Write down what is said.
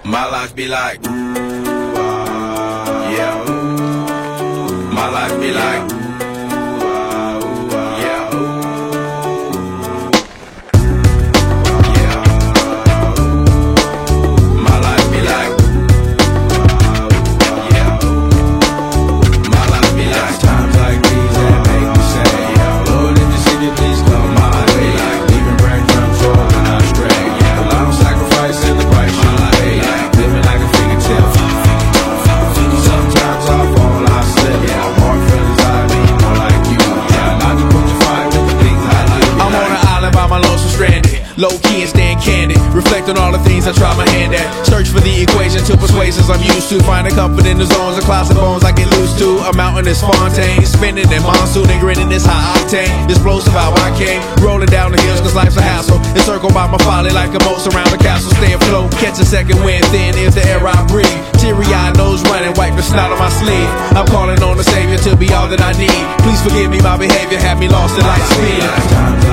My life be like, yeah. My life be like, yeah. Yeah. My life be like, yeah. My life be like times like these that make me say, yeah. Lord, if you see me, please come my way. Like leaving breadcrumbs for when I stray. Yeah, a lot of sacrifice in the price you pay. Like living like a fingertip. Sometimes I fall, I slip. Yeah, I'm more feelings I need more like you. Yeah, not to put your fire with the things I do. I'm on an island by my lonesome stranded, low key and staying candid, reflect on all the things I try my hand at. Search for the equation to persuasions I'm used to, finding comfort in the zones of clouds and bones I get loose to. A mountain is Fontaine, spinning in monsoon and grinning this high octane. Explosive how I came, rolling down the hills cause life's a hassle. Encircled by my folly like a moat around the castle. Stay afloat, catch a second wind, thin is the air I breathe. Teary-eyed, nose running, wipe the snot on my sleeve. I'm calling on the Savior to be all that I need. Please forgive me, my behavior had me lost in light speed.